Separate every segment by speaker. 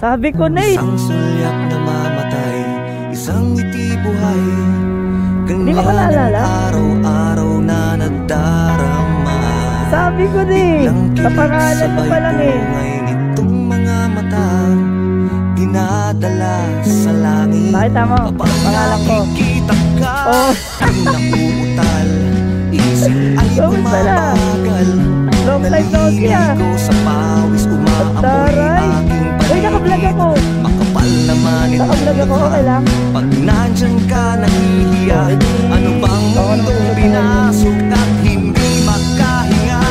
Speaker 1: Sabi ko na eh.
Speaker 2: Isang sulyap na mamatay, isang ngiti buhay.
Speaker 1: Di ba ka naalala?
Speaker 2: Araw-araw na nagdarama.
Speaker 1: Sabi ko na eh. Kapangalan mo pa lang eh.
Speaker 2: Itong mga mata dinadala sa langit.
Speaker 1: Nakita mo? Pangalan ko.
Speaker 2: Nakikita ka, ay nakuutal. Isip ay bumabagal.
Speaker 1: Long time no see ah.
Speaker 2: Sa pawis umaapoy aking paligid.
Speaker 1: Uy, naka-vlog ako.
Speaker 2: Makapal naman itong
Speaker 1: naka-vlog ako, okay lang?
Speaker 2: Pag nandyan ka nahihiya, ano bang mundong pinasok at hindi makahinga?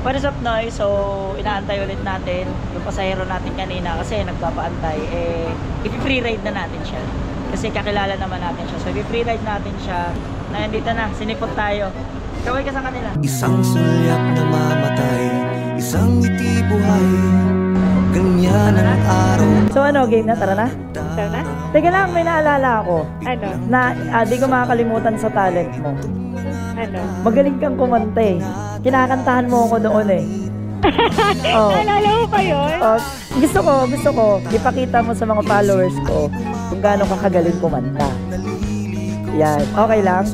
Speaker 1: What is up, Noy? So, inaantay ulit natin yung pasahero natin kanina kasi nagpapaantay. Eh, i-free ride na natin siya. Kasi kakilala naman natin siya. So, i-free ride natin siya. Nandito na, sinipot tayo. Kaway ka sa kanila.
Speaker 2: Isang sulyap na mamatay, isang ngiti buhay. Ganyan ang araw.
Speaker 1: So, ano, game na? Tara na?
Speaker 3: Tara na?
Speaker 1: Teka lang, may naalala ako.
Speaker 3: Ano?
Speaker 1: Na, di ko makakalimutan sa talent mo.
Speaker 3: Ano?
Speaker 1: Magaling kang kumanta eh. Kinakantahan mo ako doon eh. Oh.
Speaker 3: Naalala mo pa yun?
Speaker 1: Oh, gusto ko, ipakita mo sa mga followers ko kung gaano ka kagaling kumanta. Yan, okay lang.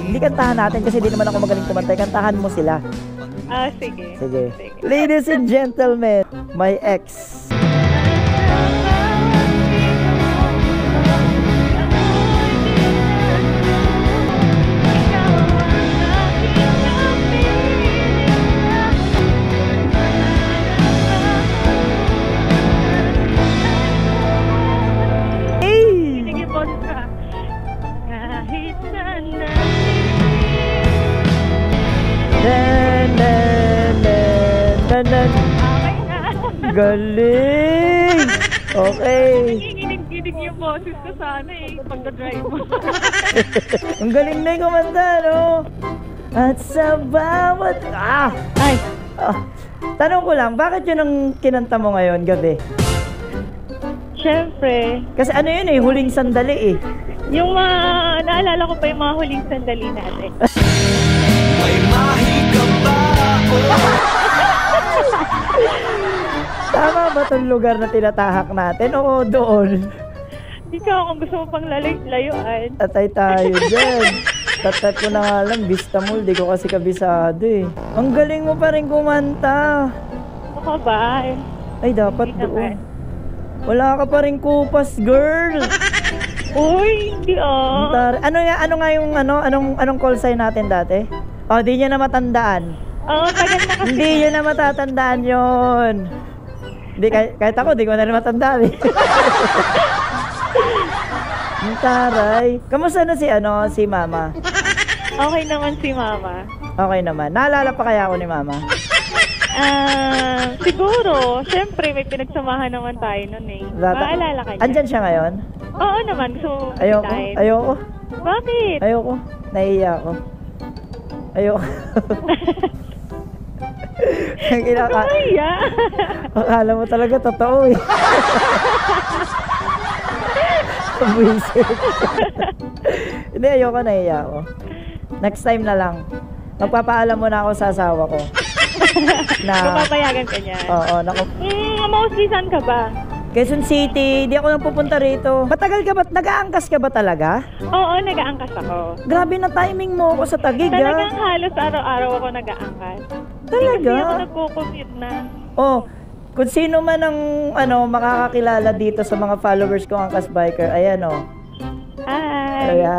Speaker 1: Hindi kantahan natin kasi di naman ako magaling kumanta. Kantahan mo sila.
Speaker 3: Sige.
Speaker 1: Sige. Ladies and gentlemen, my ex. Galing! Okay.
Speaker 3: Nagiginig yung boses ko sana eh, pagka-drive mo.
Speaker 1: Ang galing na yung kumanta, no? At sa bawat... Ay! Tanong ko lang, bakit yun ang kinanta mo ngayon, gabi?
Speaker 3: Siyempre.
Speaker 1: Kasi ano yun eh, huling sandali eh.
Speaker 3: Yung naalala ko pa yung mga huling sandali natin.
Speaker 2: May mahiga ba ako?
Speaker 1: Tama ba itong lugar na tinatahak natin? Oo, doon.
Speaker 3: Ikaw, kung gusto mo pang layuan.
Speaker 1: Tatay tayo dyan. Tatat ko na nga lang, Vista Mall. Di ko kasi kabisado eh. Ang galing mo pa rin kumanta.
Speaker 3: Ako ba?
Speaker 1: Ay, dapat doon. Wala ka pa rin kupas, girl.
Speaker 3: Uy, hindi
Speaker 1: Ano nga yung anong call sign natin dati? Oh, di nyo na matandaan.
Speaker 3: Oo, tagal na kasi.
Speaker 1: Hindi nyo na matatandaan yun. Hindi, kahit ako, di ko na rin matandaan eh. Ang taray. Kamusta na si Mama?
Speaker 3: Okay naman si Mama.
Speaker 1: Okay naman. Naalala pa kaya ako ni Mama?
Speaker 3: Siguro. Siyempre, may pinagsamahan naman tayo nun eh. Maalala ka niya?
Speaker 1: Andyan siya ngayon?
Speaker 3: Oo naman. Gusto mo
Speaker 1: Ayoko.
Speaker 3: Bakit?
Speaker 1: Ayoko. Nahihiya ako. Ayoko.
Speaker 3: Nahihiya?
Speaker 1: Akala mo talaga totoo eh. Buisit. Hindi, ayoko, nahihiya ako. Next time na lang. Magpapaalam mo na ako sa asawa ko.
Speaker 3: Papayagan ka niya?
Speaker 1: Oo.
Speaker 3: Mostly saan ka ba?
Speaker 1: Quezon City, di ako nang pupunta rito. Matagal ka ba? Nag-aangkas ka ba talaga?
Speaker 3: Oo, nag-aangkas ako.
Speaker 1: Grabe na timing mo ako sa Taguig,
Speaker 3: Talagang halos araw-araw ako nag-aangkas.
Speaker 1: Talaga?
Speaker 3: Hindi kasi ako nagko-commute na.
Speaker 1: Oh, kung sino man ang makakakilala dito sa mga followers ko Angkas Biker, ayan
Speaker 3: Hi!
Speaker 1: Kaya,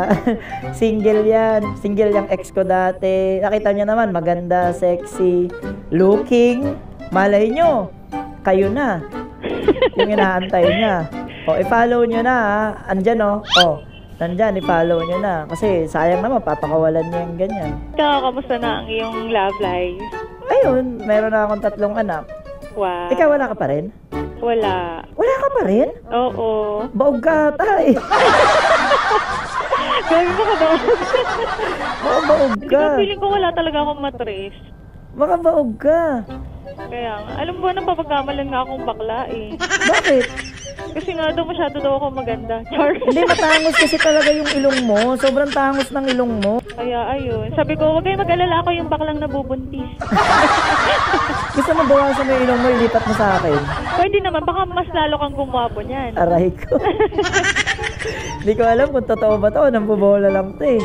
Speaker 1: single yan. Single yung ex ko dati. Nakita niyo naman, maganda, sexy, looking. Malay nyo, kayo na. Yung inaantay niya. I-follow nyo na ha. Andyan nandyan, i-follow nyo na. Kasi sayang naman, papakawalan niya yung ganyan.
Speaker 3: Ikaw, kamusta na ang iyong love life?
Speaker 1: Ayun, meron na akong 3 anak.
Speaker 3: Wow.
Speaker 1: Ikaw, wala ka pa rin?
Speaker 3: Wala.
Speaker 1: Wala ka pa rin?
Speaker 3: Oo.
Speaker 1: Baog ka tay.
Speaker 3: Gawin mo ka daw.
Speaker 1: Baog ka.
Speaker 3: Feeling ko wala talaga akong matres.
Speaker 1: Baka baog ka.
Speaker 3: Kaya nga. Alam mo, napapagkamalan nga akong bakla eh.
Speaker 1: Bakit?
Speaker 3: Kasi nga daw masyado daw ako maganda. Char.
Speaker 1: Hindi, matangos kasi talaga yung ilong mo. Sobrang tangos ng ilong mo.
Speaker 3: Kaya ayun. Sabi ko, huwag kayong mag-alala, ako yung baklang nabubuntis.
Speaker 1: Gusto mo bawasan mo yung ilong mo, ilipat mo sa akin.
Speaker 3: Pwede naman, baka mas lalo kang gumwapo niyan.
Speaker 1: Aray ko. Hindi ko alam kung totoo ba to. Nambubola lang to eh.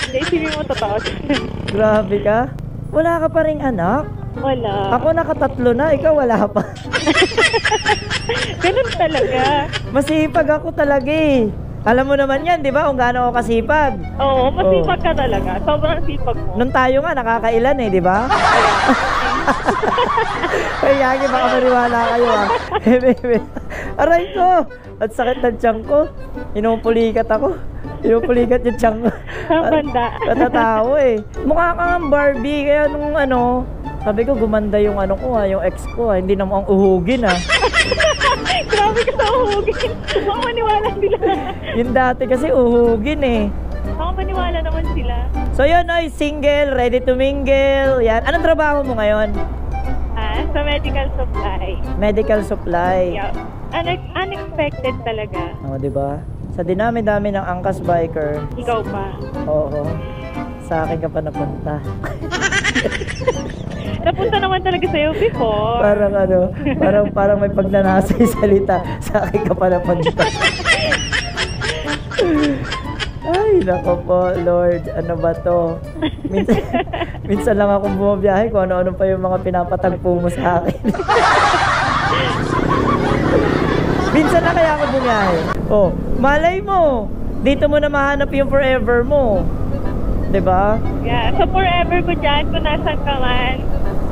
Speaker 3: Hindi, isipin mo totoo.
Speaker 1: Grabe ka. Wala ka pa ring anak?
Speaker 3: Wala.
Speaker 1: Ako nakatatlo na, ikaw wala pa.
Speaker 3: Ganun talaga.
Speaker 1: Masipag ako talaga eh. Alam mo naman yan, di ba? Kung gaano ako kasipag.
Speaker 3: Oo, masipag ka talaga. Sobrang sipag mo.
Speaker 1: Nung tayo nga, nakakailan eh, di ba? Ay, Yagi, baka maniwala kayo ah. Aray ko! At sakit ng tiyan ko. Inupulikat ako. Inupulikat yung tiyan ko.
Speaker 3: Ang banda.
Speaker 1: Katatawa eh. Mukha kang Barbie. Kaya nung ano, sabi ko gumanda yung ano ko yung ex ko Hindi na mo ang uhugin
Speaker 3: Grabe ka sa uhugin. Baka maniwala sila.
Speaker 1: Yung dati kasi uhugin eh.
Speaker 3: Baka maniwala naman sila.
Speaker 1: So yun ay single, ready to mingle. Yan. Anong trabaho mo ngayon?
Speaker 3: Sa medical supply.
Speaker 1: Medical supply.
Speaker 3: Yeah. Unexpected talaga.
Speaker 1: Oo, di ba? Sa dinami-dami ng angkas biker.
Speaker 3: Ikaw pa.
Speaker 1: Oo. Sa akin ka pa napunta.
Speaker 3: Napunta naman talaga sa'yo before.
Speaker 1: Parang ano, parang may pagnanasa yung salita. Sa akin ka pa napunta. Ay, nako po, Lord. Ano ba to? Minsan lang akong bumabiyahe kung ano-ano pa yung mga pinapatagpo mo sa akin. Minsan na kaya ako bumiyahe. Oh, malay mo. Dito mo na mahanap yung forever mo. 'Di ba?
Speaker 3: Yeah, so forever ko dyan kung nasan ka man.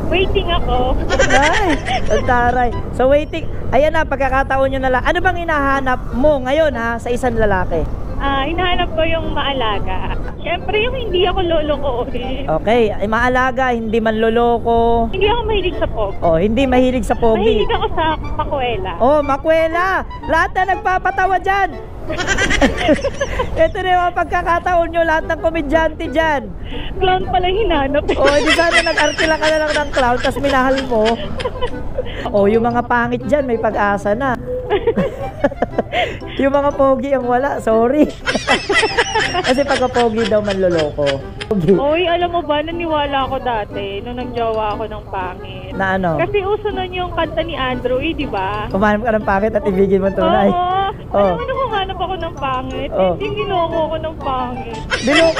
Speaker 3: Waiting ako.
Speaker 1: Ay, ang taray. So waiting. Ayan na, pagkakataon nyo na lang. Ano bang hinahanap mo ngayon ha, sa isang lalaki?
Speaker 3: Hinahanap ko yung maalaga. Siyempre yung hindi ako loloko.
Speaker 1: Okay, ay maalaga, hindi manloloko.
Speaker 3: Hindi ako mahilig sa pog.
Speaker 1: Oh, hindi mahilig sa pogi.
Speaker 3: Mahilig ako sa makwela.
Speaker 1: Oh, makwela. Lahat na nagpapatawa dyan. Ito na yung mga pagkakataon nyo, lahat ng komedyante dyan.
Speaker 3: Clown pala hinanap.
Speaker 1: Oh, hindi sana nag-artila ka na lang ng clown, tapos minahal mo. Oh, yung mga pangit dyan, may pag-asa na. Yung mga pogi ang wala, sorry. Kasi pagka pogi daw manloloko. Pogi.
Speaker 3: Oy, alam mo ba, naniwala ako dati nung nagjowa ako ng pangit.
Speaker 1: Na ano?
Speaker 3: Kasi uso nun yung kanta ni Andrew, di ba?
Speaker 1: Umanap ka ng pangit at ibigin mo tunay.
Speaker 3: Oo.
Speaker 1: Oh.
Speaker 3: Alam mo, humanap ako ng pangit.
Speaker 1: Oh.
Speaker 3: Hindi ginoko ko ng pangit.
Speaker 1: Niloko?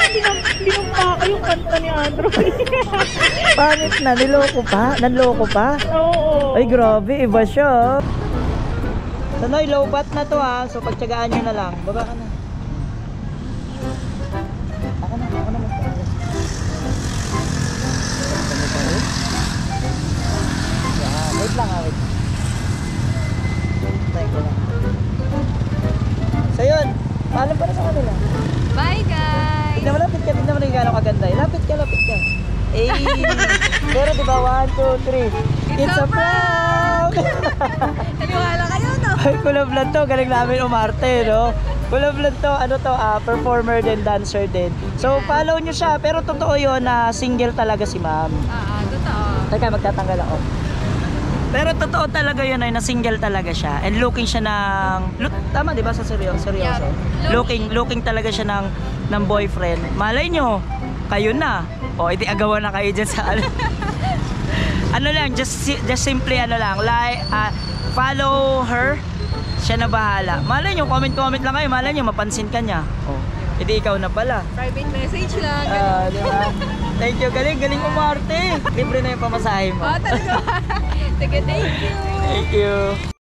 Speaker 3: Binumpa ko yung kanta ni Andrew.
Speaker 1: Pangit na, niloko pa? Nanloko pa?
Speaker 3: Oo.
Speaker 1: Ay, grabe, iba siya. Sanoy, low bat na to ha. So, pagtsagaan nyo na lang. Baba ka na. Ako na magpapagod. Wait lang ha, wait. Thank you lang. So, yun. Paalam pa na sa kanila.
Speaker 4: Bye, guys!
Speaker 1: Tignan mo, lapit ka yung gano'ng kaganda. Lapit ka. Eh, pero diba, 1, 2, 3. It's a prank!
Speaker 4: Naniwala kayo, no?
Speaker 1: Ay, kulablan to. Galing namin umarte, no? Kulablan to, ano to, performer din, dancer din. So, follow nyo siya. Pero totoo yun na single talaga si ma'am.
Speaker 4: Totoo.
Speaker 1: Teka, magtatanggal ako. Pero totoo talaga yun ay na single talaga siya. And looking siya ng... Tama, di ba? Sa seryoso?
Speaker 4: Yeah.
Speaker 1: Looking talaga siya ng boyfriend. Malay nyo, kayo na. O, edi agawan na kayo dyan sa ano. Ano lang, just simply ano lang, like, follow her. Siya na bahala. Malay nyo, comment lang kayo. Malay nyo, mapansin ka niya. O, edi ikaw na pala.
Speaker 4: Private message lang.
Speaker 1: Di ba? Thank you, galing umarte. Libre na yung pamasahe mo.
Speaker 4: Talaga. Sige, thank you.
Speaker 1: Thank you.